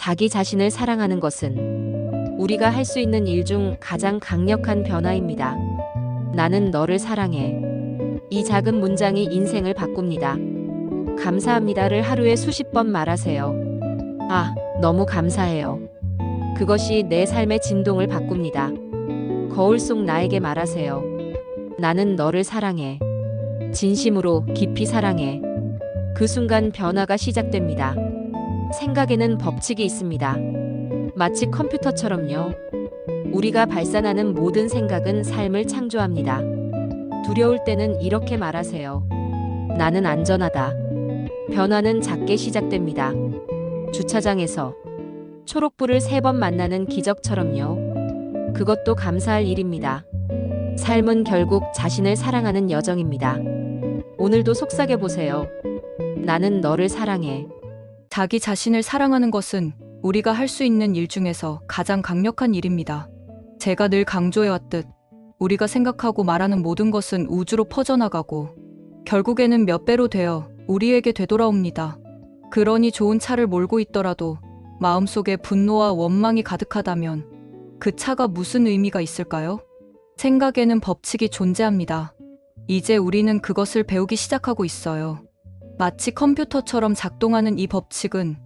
자기 자신을 사랑하는 것은 우리가 할 수 있는 일 중 가장 강력한 변화입니다. 나는 너를 사랑해. 이 작은 문장이 인생을 바꿉니다. 감사합니다를 하루에 수십 번 말하세요. 아, 너무 감사해요. 그것이 내 삶의 진동을 바꿉니다. 거울 속 나에게 말하세요. 나는 너를 사랑해. 진심으로 깊이 사랑해. 그 순간 변화가 시작됩니다. 생각에는 법칙이 있습니다. 마치 컴퓨터처럼요. 우리가 발산하는 모든 생각은 삶을 창조합니다. 두려울 때는 이렇게 말하세요. 나는 안전하다. 변화는 작게 시작됩니다. 주차장에서 초록불을 3번 만나는 기적처럼요. 그것도 감사할 일입니다. 삶은 결국 자신을 사랑하는 여정입니다. 오늘도 속삭여 보세요. 나는 너를 사랑해. 자기 자신을 사랑하는 것은 우리가 할 수 있는 일 중에서 가장 강력한 일입니다. 제가 늘 강조해왔듯 우리가 생각하고 말하는 모든 것은 우주로 퍼져나가고 결국에는 몇 배로 되어 우리에게 되돌아옵니다. 그러니 좋은 차를 몰고 있더라도 마음속에 분노와 원망이 가득하다면 그 차가 무슨 의미가 있을까요? 생각에는 법칙이 존재합니다. 이제 우리는 그것을 배우기 시작하고 있어요. 마치 컴퓨터처럼 작동하는 이 법칙은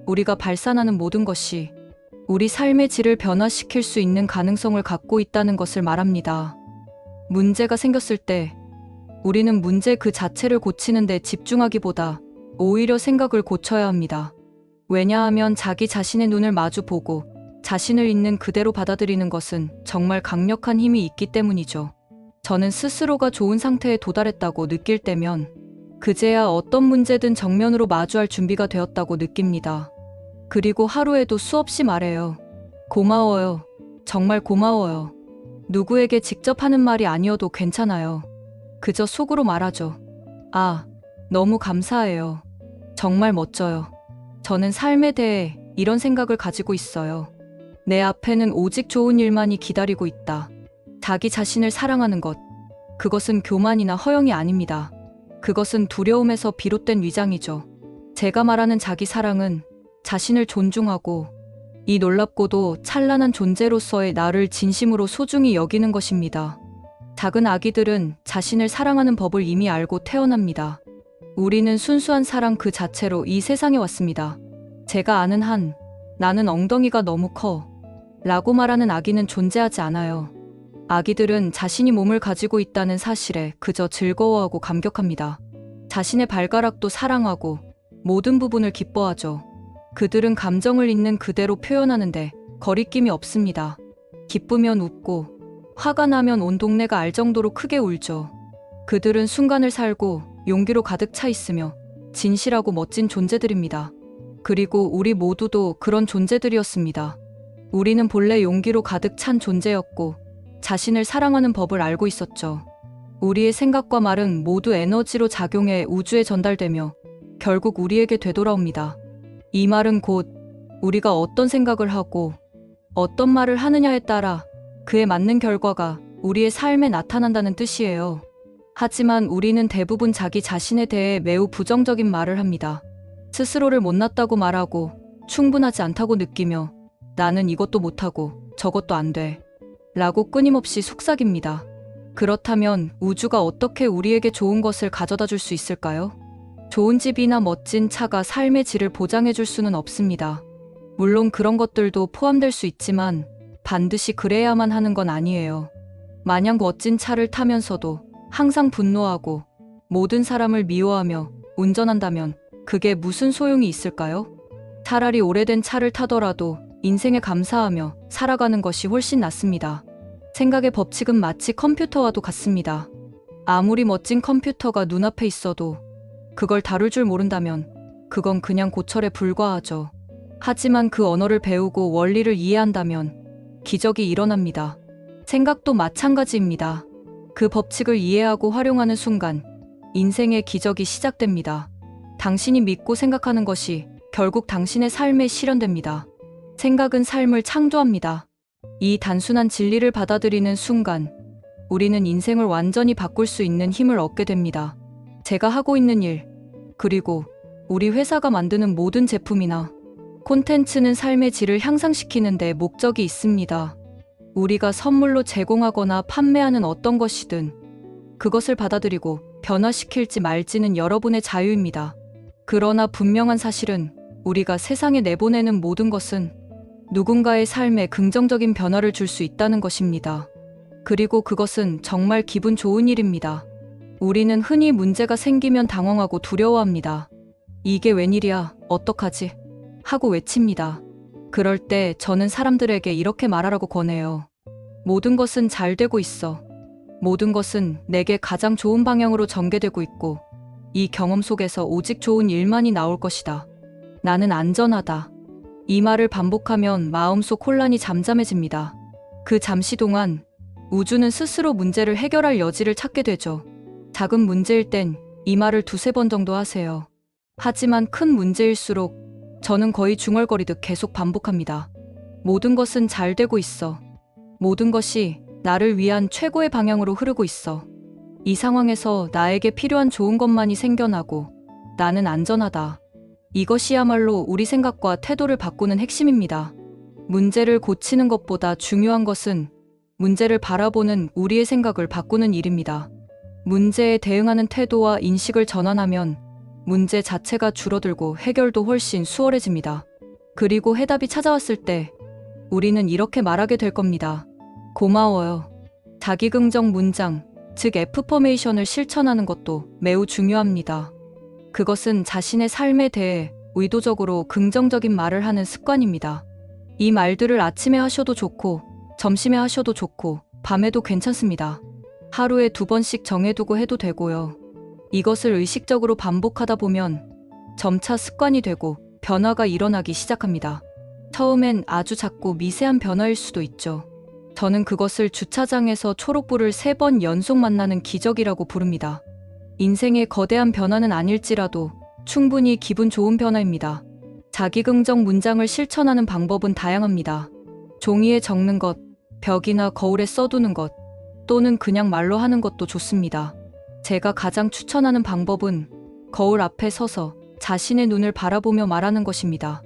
우리가 발산하는 모든 것이 우리 삶의 질을 변화시킬 수 있는 가능성을 갖고 있다는 것을 말합니다. 문제가 생겼을 때 우리는 문제 그 자체를 고치는 데 집중하기보다 오히려 생각을 고쳐야 합니다. 왜냐하면 자기 자신의 눈을 마주보고 자신을 있는 그대로 받아들이는 것은 정말 강력한 힘이 있기 때문이죠. 저는 스스로가 좋은 상태에 도달했다고 느낄 때면 그제야 어떤 문제든 정면으로 마주할 준비가 되었다고 느낍니다. 그리고 하루에도 수없이 말해요. 고마워요. 정말 고마워요. 누구에게 직접 하는 말이 아니어도 괜찮아요. 그저 속으로 말하죠. 아, 너무 감사해요. 정말 멋져요. 저는 삶에 대해 이런 생각을 가지고 있어요. 내 앞에는 오직 좋은 일만이 기다리고 있다. 자기 자신을 사랑하는 것. 그것은 교만이나 허영이 아닙니다. 그것은 두려움에서 비롯된 위장이죠. 제가 말하는 자기 사랑은 자신을 존중하고 이 놀랍고도 찬란한 존재로서의 나를 진심으로 소중히 여기는 것입니다. 작은 아기들은 자신을 사랑하는 법을 이미 알고 태어납니다. 우리는 순수한 사랑 그 자체로 이 세상에 왔습니다. 제가 아는 한 나는 엉덩이가 너무 커 라고 말하는 아기는 존재하지 않아요. 아기들은 자신이 몸을 가지고 있다는 사실에 그저 즐거워하고 감격합니다. 자신의 발가락도 사랑하고 모든 부분을 기뻐하죠. 그들은 감정을 있는 그대로 표현하는데 거리낌이 없습니다. 기쁘면 웃고 화가 나면 온 동네가 알 정도로 크게 울죠. 그들은 순간을 살고 용기로 가득 차 있으며 진실하고 멋진 존재들입니다. 그리고 우리 모두도 그런 존재들이었습니다. 우리는 본래 용기로 가득 찬 존재였고 자신을 사랑하는 법을 알고 있었죠. 우리의 생각과 말은 모두 에너지로 작용해 우주에 전달되며 결국 우리에게 되돌아옵니다. 이 말은 곧 우리가 어떤 생각을 하고 어떤 말을 하느냐에 따라 그에 맞는 결과가 우리의 삶에 나타난다는 뜻이에요. 하지만 우리는 대부분 자기 자신에 대해 매우 부정적인 말을 합니다. 스스로를 못났다고 말하고 충분하지 않다고 느끼며 나는 이것도 못하고 저것도 안 돼 라고 끊임없이 속삭입니다. 그렇다면 우주가 어떻게 우리에게 좋은 것을 가져다 줄 수 있을까요? 좋은 집이나 멋진 차가 삶의 질을 보장해 줄 수는 없습니다. 물론 그런 것들도 포함될 수 있지만 반드시 그래야만 하는 건 아니에요. 마냥 멋진 차를 타면서도 항상 분노하고 모든 사람을 미워하며 운전한다면 그게 무슨 소용이 있을까요? 차라리 오래된 차를 타더라도 인생에 감사하며 살아가는 것이 훨씬 낫습니다. 생각의 법칙은 마치 컴퓨터와도 같습니다. 아무리 멋진 컴퓨터가 눈앞에 있어도 그걸 다룰 줄 모른다면 그건 그냥 고철에 불과하죠. 하지만 그 언어를 배우고 원리를 이해한다면 기적이 일어납니다. 생각도 마찬가지입니다. 그 법칙을 이해하고 활용하는 순간 인생의 기적이 시작됩니다. 당신이 믿고 생각하는 것이 결국 당신의 삶에 실현됩니다. 생각은 삶을 창조합니다. 이 단순한 진리를 받아들이는 순간 우리는 인생을 완전히 바꿀 수 있는 힘을 얻게 됩니다. 제가 하고 있는 일, 그리고 우리 회사가 만드는 모든 제품이나 콘텐츠는 삶의 질을 향상시키는데 목적이 있습니다. 우리가 선물로 제공하거나 판매하는 어떤 것이든 그것을 받아들이고 변화시킬지 말지는 여러분의 자유입니다. 그러나 분명한 사실은 우리가 세상에 내보내는 모든 것은 누군가의 삶에 긍정적인 변화를 줄 수 있다는 것입니다. 그리고 그것은 정말 기분 좋은 일입니다. 우리는 흔히 문제가 생기면 당황하고 두려워합니다. 이게 웬일이야, 어떡하지? 하고 외칩니다. 그럴 때 저는 사람들에게 이렇게 말하라고 권해요. 모든 것은 잘 되고 있어. 모든 것은 내게 가장 좋은 방향으로 전개되고 있고, 이 경험 속에서 오직 좋은 일만이 나올 것이다. 나는 안전하다. 이 말을 반복하면 마음속 혼란이 잠잠해집니다. 그 잠시 동안 우주는 스스로 문제를 해결할 여지를 찾게 되죠. 작은 문제일 땐 이 말을 두세 번 정도 하세요. 하지만 큰 문제일수록 저는 거의 중얼거리듯 계속 반복합니다. 모든 것은 잘 되고 있어. 모든 것이 나를 위한 최고의 방향으로 흐르고 있어. 이 상황에서 나에게 필요한 좋은 것만이 생겨나고 나는 안전하다. 이것이야말로 우리 생각과 태도를 바꾸는 핵심입니다. 문제를 고치는 것보다 중요한 것은 문제를 바라보는 우리의 생각을 바꾸는 일입니다. 문제에 대응하는 태도와 인식을 전환하면 문제 자체가 줄어들고 해결도 훨씬 수월해집니다. 그리고 해답이 찾아왔을 때 우리는 이렇게 말하게 될 겁니다. 고마워요. 자기긍정 문장, 즉 애프퍼메이션을 실천하는 것도 매우 중요합니다. 그것은 자신의 삶에 대해 의도적으로 긍정적인 말을 하는 습관입니다. 이 말들을 아침에 하셔도 좋고, 점심에 하셔도 좋고, 밤에도 괜찮습니다. 하루에 2번씩 정해두고 해도 되고요. 이것을 의식적으로 반복하다 보면 점차 습관이 되고 변화가 일어나기 시작합니다. 처음엔 아주 작고 미세한 변화일 수도 있죠. 저는 그것을 주차장에서 초록불을 3번 연속 만나는 기적이라고 부릅니다. 인생의 거대한 변화는 아닐지라도 충분히 기분 좋은 변화입니다. 자기긍정 문장을 실천하는 방법은 다양합니다. 종이에 적는 것, 벽이나 거울에 써두는 것, 또는 그냥 말로 하는 것도 좋습니다. 제가 가장 추천하는 방법은 거울 앞에 서서 자신의 눈을 바라보며 말하는 것입니다.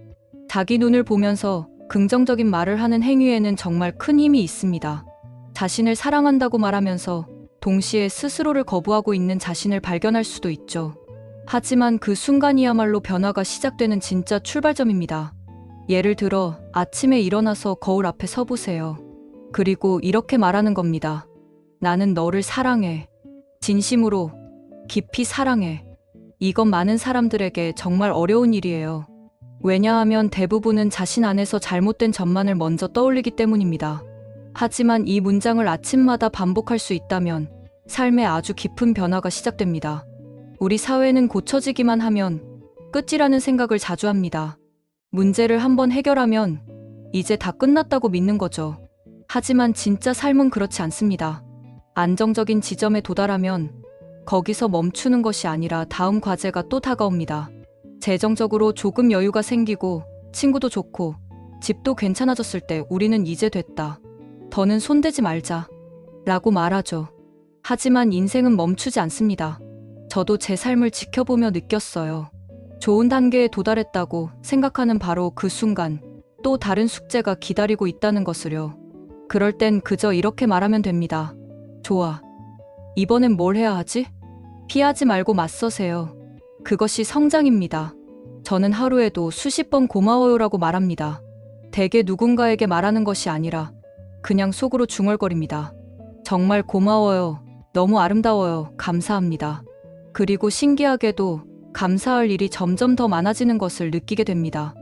자기 눈을 보면서 긍정적인 말을 하는 행위에는 정말 큰 힘이 있습니다. 자신을 사랑한다고 말하면서 동시에 스스로를 거부하고 있는 자신을 발견할 수도 있죠. 하지만 그 순간이야말로 변화가 시작되는 진짜 출발점입니다. 예를 들어 아침에 일어나서 거울 앞에 서보세요. 그리고 이렇게 말하는 겁니다. 나는 너를 사랑해. 진심으로, 깊이 사랑해. 이건 많은 사람들에게 정말 어려운 일이에요. 왜냐하면 대부분은 자신 안에서 잘못된 점만을 먼저 떠올리기 때문입니다. 하지만 이 문장을 아침마다 반복할 수 있다면 삶에 아주 깊은 변화가 시작됩니다. 우리 사회는 고쳐지기만 하면 끝이라는 생각을 자주 합니다. 문제를 한번 해결하면 이제 다 끝났다고 믿는 거죠. 하지만 진짜 삶은 그렇지 않습니다. 안정적인 지점에 도달하면 거기서 멈추는 것이 아니라 다음 과제가 또 다가옵니다. 재정적으로 조금 여유가 생기고 친구도 좋고 집도 괜찮아졌을 때 우리는 이제 됐다. 더는 손대지 말자. 라고 말하죠. 하지만 인생은 멈추지 않습니다. 저도 제 삶을 지켜보며 느꼈어요. 좋은 단계에 도달했다고 생각하는 바로 그 순간 또 다른 숙제가 기다리고 있다는 것을요. 그럴 땐 그저 이렇게 말하면 됩니다. 좋아. 이번엔 뭘 해야 하지? 피하지 말고 맞서세요. 그것이 성장입니다. 저는 하루에도 수십 번 고마워요라고 말합니다. 대개 누군가에게 말하는 것이 아니라 그냥 속으로 중얼거립니다. 정말 고마워요. 너무 아름다워요. 감사합니다. 그리고 신기하게도 감사할 일이 점점 더 많아지는 것을 느끼게 됩니다.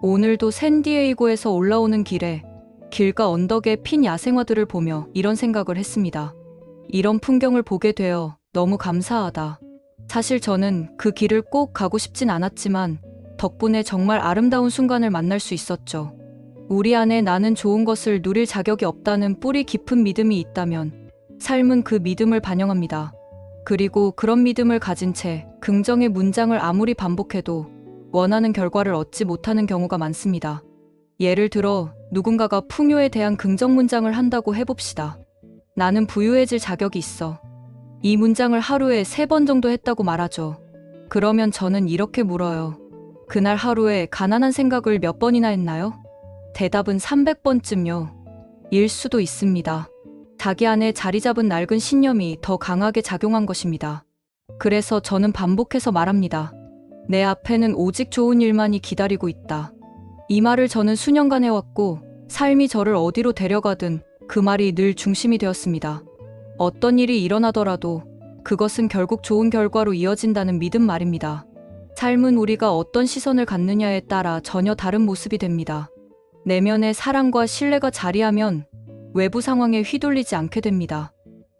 오늘도 샌디에이고에서 올라오는 길에 길가 언덕에 핀 야생화들을 보며 이런 생각을 했습니다. 이런 풍경을 보게 되어 너무 감사하다. 사실 저는 그 길을 꼭 가고 싶진 않았지만 덕분에 정말 아름다운 순간을 만날 수 있었죠. 우리 안에 나는 좋은 것을 누릴 자격이 없다는 뿌리 깊은 믿음이 있다면 삶은 그 믿음을 반영합니다. 그리고 그런 믿음을 가진 채 긍정의 문장을 아무리 반복해도 원하는 결과를 얻지 못하는 경우가 많습니다. 예를 들어 누군가가 풍요에 대한 긍정 문장을 한다고 해봅시다. 나는 부유해질 자격이 있어. 이 문장을 하루에 3번 정도 했다고 말하죠. 그러면 저는 이렇게 물어요. 그날 하루에 가난한 생각을 몇 번이나 했나요? 대답은 300번쯤요. 일 수도 있습니다. 자기 안에 자리 잡은 낡은 신념이 더 강하게 작용한 것입니다. 그래서 저는 반복해서 말합니다. 내 앞에는 오직 좋은 일만이 기다리고 있다. 이 말을 저는 수년간 해왔고 삶이 저를 어디로 데려가든 그 말이 늘 중심이 되었습니다. 어떤 일이 일어나더라도 그것은 결국 좋은 결과로 이어진다는 믿음 말입니다. 삶은 우리가 어떤 시선을 갖느냐에 따라 전혀 다른 모습이 됩니다. 내면의 사랑과 신뢰가 자리하면 외부 상황에 휘둘리지 않게 됩니다.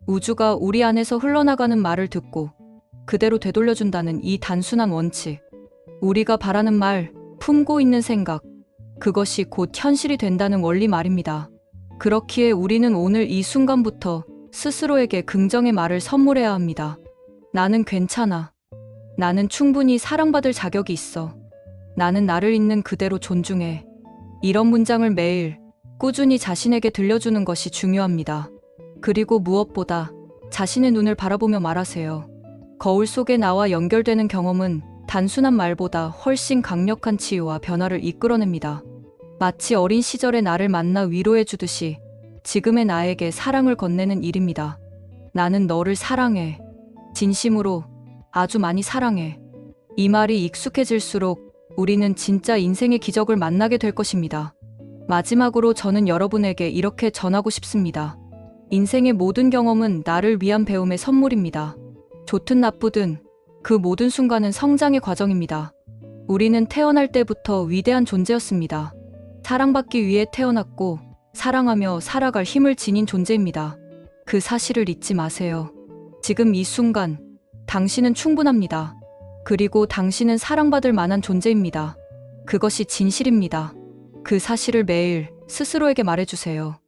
우주가 우리 안에서 흘러나가는 말을 듣고 그대로 되돌려준다는 이 단순한 원칙. 우리가 바라는 말, 품고 있는 생각, 그것이 곧 현실이 된다는 원리 말입니다. 그렇기에 우리는 오늘 이 순간부터 스스로에게 긍정의 말을 선물해야 합니다. 나는 괜찮아. 나는 충분히 사랑받을 자격이 있어. 나는 나를 있는 그대로 존중해. 이런 문장을 매일 꾸준히 자신에게 들려주는 것이 중요합니다. 그리고 무엇보다 자신의 눈을 바라보며 말하세요. 거울 속에 나와 연결되는 경험은 단순한 말보다 훨씬 강력한 치유와 변화를 이끌어냅니다. 마치 어린 시절의 나를 만나 위로해 주듯이 지금의 나에게 사랑을 건네는 일입니다. 나는 너를 사랑해. 진심으로 아주 많이 사랑해. 이 말이 익숙해질수록 우리는 진짜 인생의 기적을 만나게 될 것입니다. 마지막으로 저는 여러분에게 이렇게 전하고 싶습니다. 인생의 모든 경험은 나를 위한 배움의 선물입니다. 좋든 나쁘든 그 모든 순간은 성장의 과정입니다. 우리는 태어날 때부터 위대한 존재였습니다. 사랑받기 위해 태어났고 사랑하며 살아갈 힘을 지닌 존재입니다. 그 사실을 잊지 마세요. 지금 이 순간 당신은 충분합니다. 그리고 당신은 사랑받을 만한 존재입니다. 그것이 진실입니다. 그 사실을 매일 스스로에게 말해주세요.